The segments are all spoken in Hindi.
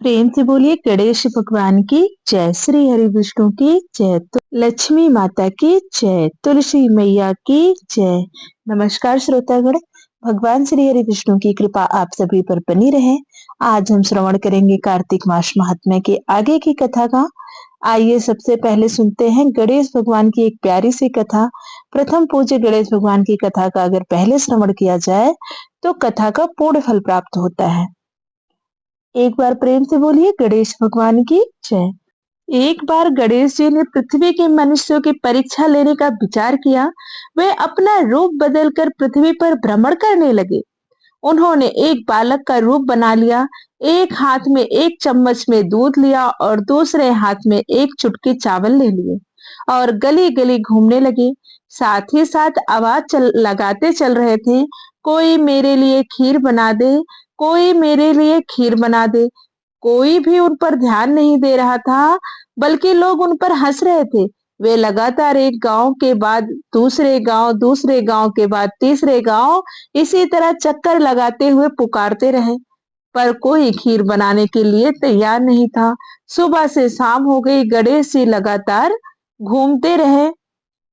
प्रेम से बोलिए गणेश भगवान की जय। श्री हरि विष्णु की जय। तो लक्ष्मी माता की जय। तुलसी मैया की जय। नमस्कार श्रोतागण, भगवान श्री हरि विष्णु की कृपा आप सभी पर बनी रहे। आज हम श्रवण करेंगे कार्तिक मास महात्म्य के आगे की कथा का। आइए सबसे पहले सुनते हैं गणेश भगवान की एक प्यारी सी कथा। प्रथम पूज्य गणेश भगवान की कथा का अगर पहले श्रवण किया जाए तो कथा का पूर्ण फल प्राप्त होता है। एक बार प्रेम से बोलिए गणेश भगवान की जय। एक बार गणेश जी ने पृथ्वी के मनुष्यों की परीक्षा लेने का विचार किया। वे अपना रूप बदलकर पृथ्वी पर भ्रमण करने लगे। उन्होंने एक बालक का रूप बना लिया। एक हाथ में एक चम्मच में दूध लिया और दूसरे हाथ में एक चुटकी चावल ले लिए और गली गली घूमने लगे। साथ ही साथ आवाज लगाते चल रहे थे, कोई मेरे लिए खीर बना दे, कोई मेरे लिए खीर बना दे। कोई भी उन पर ध्यान नहीं दे रहा था, बल्कि लोग उन पर हंस रहे थे। वे लगातार एक गांव के बाद दूसरे गांव के बाद तीसरे गांव इसी तरह चक्कर लगाते हुए पुकारते रहे, पर कोई खीर बनाने के लिए तैयार नहीं था। सुबह से शाम हो गई, गणेश जी लगातार घूमते रहे।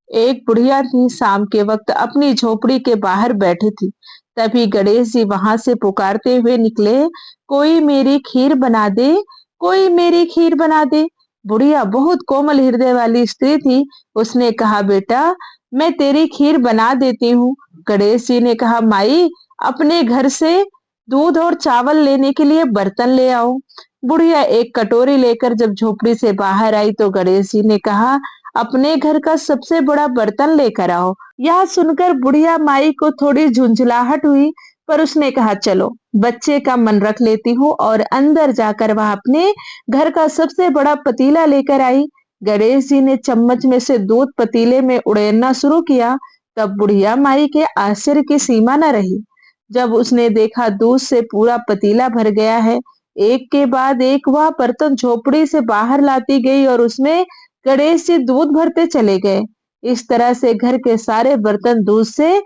एक बुढ़िया थी, शाम के वक्त अपनी झोपड़ी के बाहर बैठी थी। तभी गणेश जी वहां से पुकारते हुए निकले, कोई मेरी खीर बना दे, कोई मेरी खीर बना दे। बुढ़िया बहुत कोमल हृदय वाली स्त्री थी। उसने कहा, बेटा मैं तेरी खीर बना देती हूँ। गणेश जी ने कहा, माई अपने घर से दूध और चावल लेने के लिए बर्तन ले आओ। बुढ़िया एक कटोरी लेकर जब झोपड़ी से बाहर आई तो गणेश जी ने कहा, अपने घर का सबसे बड़ा बर्तन लेकर आओ। यह सुनकर बुढ़िया माई को थोड़ी झुंझलाहट हुई, पर उसने कहा, चलो बच्चे का मन रख लेती हूँ, और अंदर जाकर वह अपने घर का सबसे बड़ा पतीला लेकर आई। गणेश जी ने चम्मच में से दूध पतीले में उड़ेलना शुरू किया। तब बुढ़िया माई के आश्चर्य की सीमा न रही। जब उसने देखा दूध से पूरा पतीला भर गया है, एक के बाद एक वह बर्तन झोपड़ी से बाहर लाती गई और उसमें गणेश जी दूध भरते चले गए। इस तरह से घर के सारे बर्तन दूध से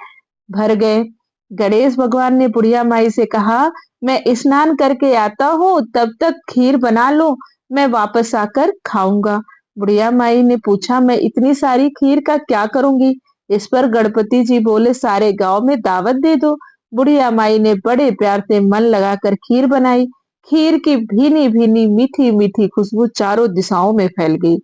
भर गए। गणेश भगवान ने बुढ़िया माई से कहा, मैं स्नान करके आता हूँ, तब तक खीर बना लो, मैं वापस आकर खाऊंगा। बुढ़िया माई ने पूछा, मैं इतनी सारी खीर का क्या करूंगी? इस पर गणपति जी बोले, सारे गांव में दावत दे दो। बुढ़िया माई ने बड़े प्यार से मन लगाकर खीर बनाई। खीर की भीनी भीनी मीठी मीठी खुशबू चारों दिशाओं में फैल गई।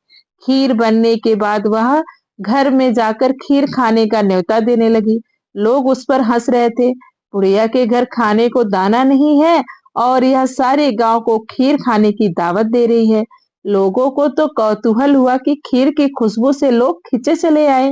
खीर बनने के बाद वह घर में जाकर खीर खाने का न्योता देने लगी। लोग उस पर हंस रहे थे। बुढ़िया के घर खाने को दाना नहीं है और यह सारे गांव को खीर खाने की दावत दे रही है। लोगों को तो कौतूहल हुआ कि खीर की खुशबू से लोग खिंचे चले आए।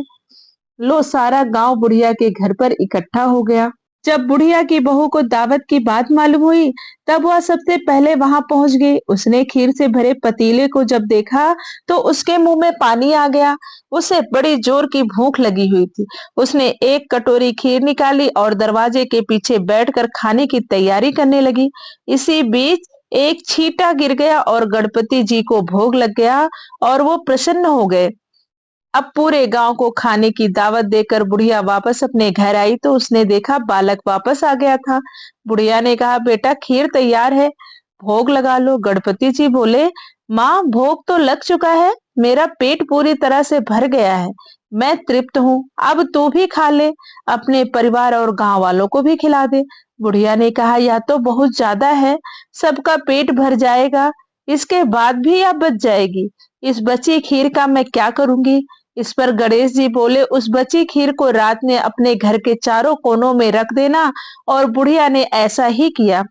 लो सारा गांव बुढ़िया के घर पर इकट्ठा हो गया। जब बुढ़िया की बहू को दावत की बात मालूम हुई, तब वह सबसे पहले वहां पहुंच गई। उसने खीर से भरे पतीले को जब देखा तो उसके मुंह में पानी आ गया। उसे बड़ी जोर की भूख लगी हुई थी। उसने एक कटोरी खीर निकाली और दरवाजे के पीछे बैठकर खाने की तैयारी करने लगी। इसी बीच एक छींटा गिर गया और गणपति जी को भोग लग गया और वो प्रसन्न हो गए। अब पूरे गांव को खाने की दावत देकर बुढ़िया वापस अपने घर आई तो उसने देखा बालक वापस आ गया था। बुढ़िया ने कहा, बेटा खीर तैयार है, भोग लगा लो। गणपति जी बोले, माँ भोग तो लग चुका है, मेरा पेट पूरी तरह से भर गया है, मैं तृप्त हूँ, अब तू भी खा ले, अपने परिवार और गांव वालों को भी खिला दे। बुढ़िया ने कहा, यह तो बहुत ज्यादा है, सबका पेट भर जाएगा, इसके बाद भी यह बच जाएगी, इस बची खीर का मैं क्या करूंगी? इस पर गणेश जी बोले, उस बची खीर को रात में अपने घर के चारों कोनों में रख देना। और बुढ़िया ने ऐसा ही किया।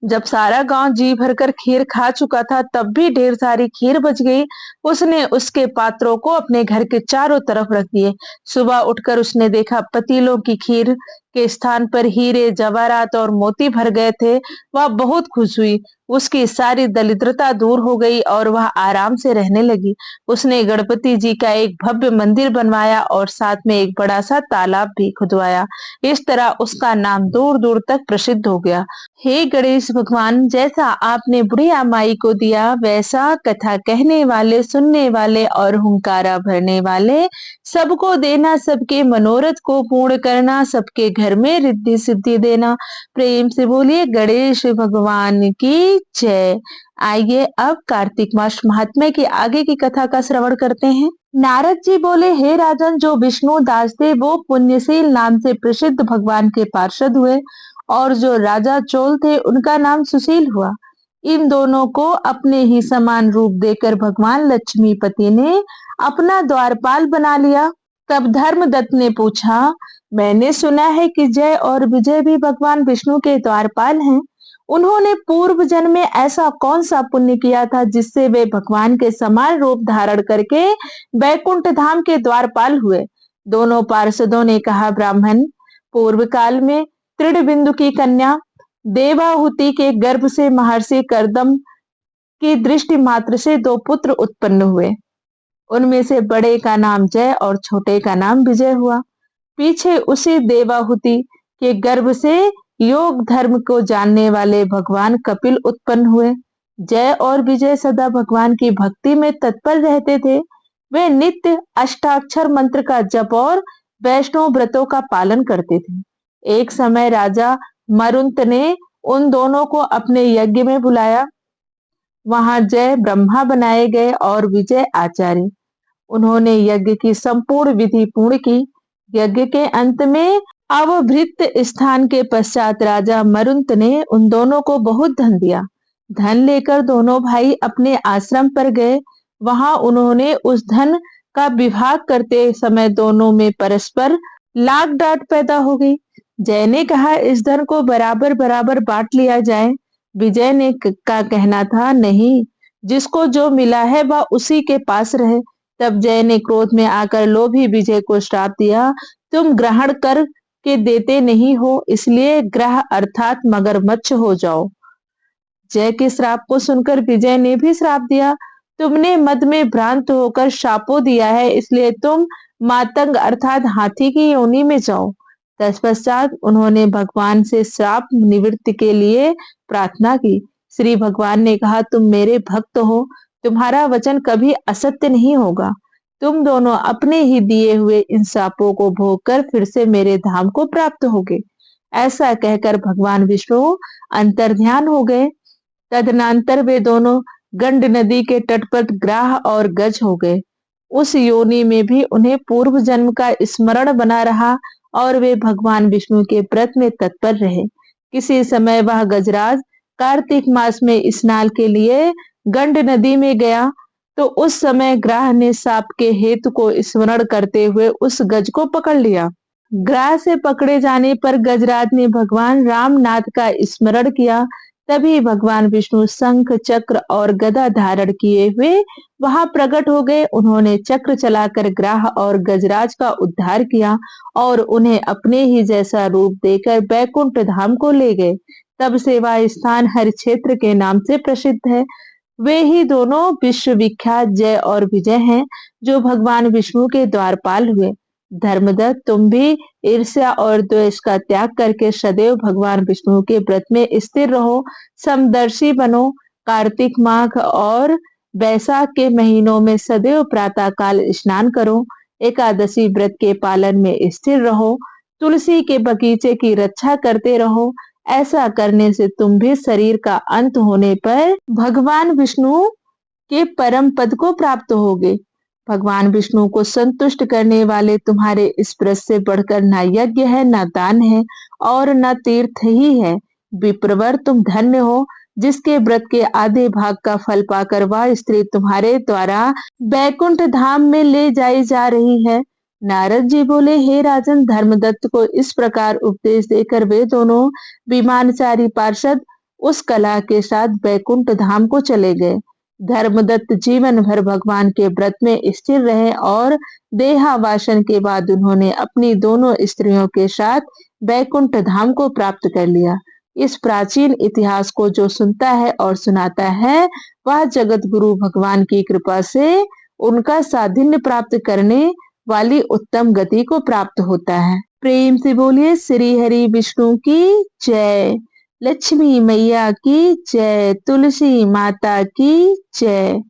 जब सारा गांव जी भरकर खीर खा चुका था, तब भी ढेर सारी खीर बच गई। उसने उसके पात्रों को अपने घर के चारों तरफ रख दिए। सुबह उठकर उसने देखा पतीलों की खीर के स्थान पर हीरे जवाहरात और मोती भर गए थे। वह बहुत खुश हुई। उसकी सारी दरिद्रता दूर हो गई और वह आराम से रहने लगी। उसने गणपति जी का एक भव्य मंदिर बनवाया और साथ में एक बड़ा सा तालाब भी खुदवाया। इस तरह उसका नाम दूर दूर तक प्रसिद्ध हो गया। हे गणेश भगवान, जैसा आपने बुढ़िया माई को दिया, वैसा कथा कहने वाले, सुनने वाले और हुंकारा भरने वाले सबको देना, सबके मनोरथ को पूर्ण करना, सबके घर घर में रिद्धि सिद्धि देना। प्रेम से बोलिए गणेश भगवान की जय। आइए अब कार्तिक मास महात्म्य की आगे की कथा का श्रवण करते हैं। नारद जी बोले, हे राजन, जो विष्णु दास थे वो पुण्यशील नाम से प्रसिद्ध भगवान के पार्षद हुए, और जो राजा चोल थे उनका नाम सुशील हुआ। इन दोनों को अपने ही समान रूप देकर भगवान लक्ष्मीपति ने अपना द्वारपाल बना लिया। तब धर्मदत्त ने पूछा, मैंने सुना है कि जय और विजय भी भगवान विष्णु के द्वारपाल हैं। उन्होंने पूर्व जन्म में ऐसा कौन सा पुण्य किया था जिससे वे भगवान के समान रूप धारण करके बैकुंठ धाम के द्वारपाल हुए? दोनों पार्षदों ने कहा, ब्राह्मण, पूर्व काल में तृणबिंदु की कन्या देवाहुति के गर्भ से महर्षि कर्दम की दृष्टि मात्र से 2 पुत्र उत्पन्न हुए। उनमें से बड़े का नाम जय और छोटे का नाम विजय हुआ। पीछे उसी देवाहुति के गर्भ से योग धर्म को जानने वाले भगवान कपिल उत्पन्न हुए। जय और विजय सदा भगवान की भक्ति में तत्पर रहते थे। वे नित्य अष्टाक्षर मंत्र का जप और वैष्णव व्रतों का पालन करते थे। एक समय राजा मरुंत ने उन दोनों को अपने यज्ञ में बुलाया। वहां जय ब्रह्मा बनाए गए और विजय आचार्य। उन्होंने यज्ञ की संपूर्ण विधि पूर्ण की। यज्ञ के अंत में अवभृत स्थान के पश्चात राजा मरुंत ने उन दोनों को बहुत धन दिया। धन लेकर दोनों भाई अपने आश्रम पर गए। वहां उन्होंने उस धन का विभाग करते समय दोनों में परस्पर लाग डांट पैदा हो गई। जय ने कहा, इस धन को बराबर बराबर बांट लिया जाए। विजय ने का कहना था, नहीं, जिसको जो मिला है वह उसी के पास रहे। तब जय ने क्रोध में आकर लोभी विजय को श्राप दिया, तुम ग्रहण कर के देते नहीं हो, इसलिए ग्रह अर्थात मगरमच्छ हो जाओ। जय के श्राप को सुनकर विजय ने भी श्राप दिया, तुमने मद में भ्रांत होकर शापो दिया है, इसलिए तुम मातंग अर्थात हाथी की योनि में जाओ। तत्पश्चात उन्होंने भगवान से श्राप निवृत्ति के लिए प्रार्थना की। श्री भगवान ने कहा, तुम मेरे भक्त हो, तुम्हारा वचन कभी असत्य नहीं होगा। तुम दोनों अपने ही दिए हुए इन शापों को भोग कर फिर से मेरे धाम को प्राप्त होगे। ऐसा कहकर भगवान विष्णु अंतर्ध्यान हो गए। तदनंतर वे दोनों गंड नदी के तट पर ग्राह और गज हो गए। उस योनि में भी उन्हें पूर्व जन्म का स्मरण बना रहा और वे भगवान विष्णु के व्रत में तत्पर रहे। किसी समय वह गजराज कार्तिक मास में स्नान के लिए गंड नदी में गया, तो उस समय ग्राह ने साप के हेतु को स्मरण करते हुए उस गज को पकड़ लिया। ग्राह से पकड़े जाने पर गजराज ने भगवान रामनाथ का स्मरण किया। तभी भगवान विष्णु शंख चक्र और गदा धारण किए हुए वहां प्रकट हो गए। उन्होंने चक्र चलाकर ग्राह और गजराज का उद्धार किया और उन्हें अपने ही जैसा रूप देकर बैकुंठ धाम को ले गए। तब से वह स्थान हर क्षेत्र के नाम से प्रसिद्ध है। वे ही दोनों विश्व विख्यात जय और विजय हैं, जो भगवान विष्णु के द्वारपाल हुए। धर्मदत्त, तुम भी ईर्ष्या और द्वेष का त्याग करके सदैव भगवान विष्णु के व्रत में स्थिर रहो, समदर्शी बनो। कार्तिक माघ और बैसाख के महीनों में सदैव प्रातः काल स्नान करो। एकादशी व्रत के पालन में स्थिर रहो। तुलसी के बगीचे की रक्षा करते रहो। ऐसा करने से तुम भी शरीर का अंत होने पर भगवान विष्णु के परम पद को प्राप्त होगे। भगवान विष्णु को संतुष्ट करने वाले तुम्हारे इस व्रत से बढ़कर न यज्ञ है, न दान है और न तीर्थ ही है। विप्रवर, तुम धन्य हो, जिसके व्रत के आधे भाग का फल पाकर वह स्त्री तुम्हारे द्वारा बैकुंठ धाम में ले जाई जा रही है। नारद जी बोले, हे राजन, धर्मदत्त को इस प्रकार उपदेश देकर वे दोनों विमानचारी पार्षद उस कला के साथ बैकुंठ धाम को चले गए। धर्मदत्त जीवन भर भगवान के व्रत में स्थिर रहे और देहावासन के बाद उन्होंने अपनी दोनों स्त्रियों के साथ बैकुंठ धाम को प्राप्त कर लिया। इस प्राचीन इतिहास को जो सुनता है और सुनाता है, वह जगत गुरु भगवान की कृपा से उनका साधिन्य प्राप्त करने वाली उत्तम गति को प्राप्त होता है। प्रेम से बोलिए श्री हरि विष्णु की जय, लक्ष्मी मैया की जय, तुलसी माता की जय।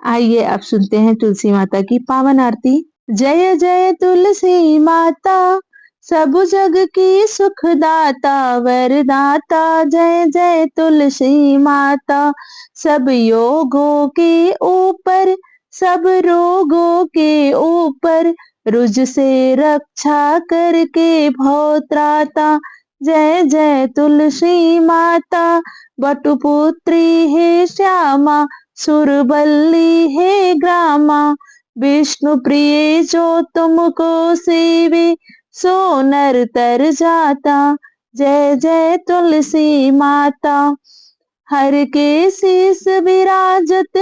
आइए अब सुनते हैं तुलसी माता की पावन आरती। जय जय तुलसी माता, सब जग की सुखदाता वरदाता, जय जय तुलसी माता। सब योगों के ऊपर, सब रोगों के ऊपर, रुज से रक्षा करके भव त्राता, जय जय तुलसी माता। बटुपुत्री है श्यामा, सुरबल्ली है ग्रामा, विष्णु प्रिय जो तुमको सेवे, सो नर तर जाता, जय जय तुलसी माता। हर के शीस विराजत,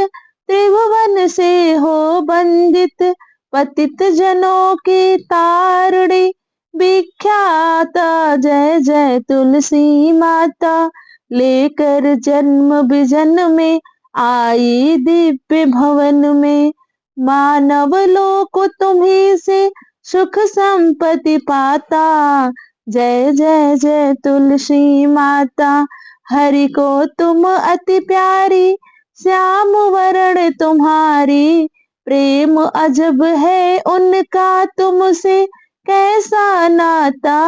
त्रिभुवन से हो बंदित, पतित जनों की तारणी विख्याता, जय जय तुलसी माता। लेकर जन्म विजन में आई दिव्य भवन में, मानव लोक तुम्ही से सुख संपत्ति पाता, जय जय जय तुलसी माता। हरि को तुम अति प्यारी, श्याम वरण तुम्हारी, प्रेम अजब है उनका तुमसे कैसा नाता,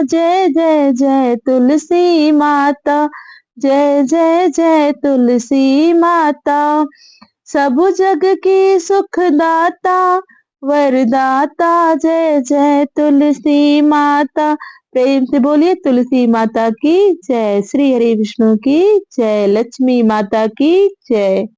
जय जय जय तुलसी माता। जय जय जय तुलसी माता। सब जग की सुखदाता वरदाता, जय जय तुलसी माता। प्रेम से बोलिए तुलसी माता की जय। श्री हरि विष्णु की जय। लक्ष्मी माता की जय।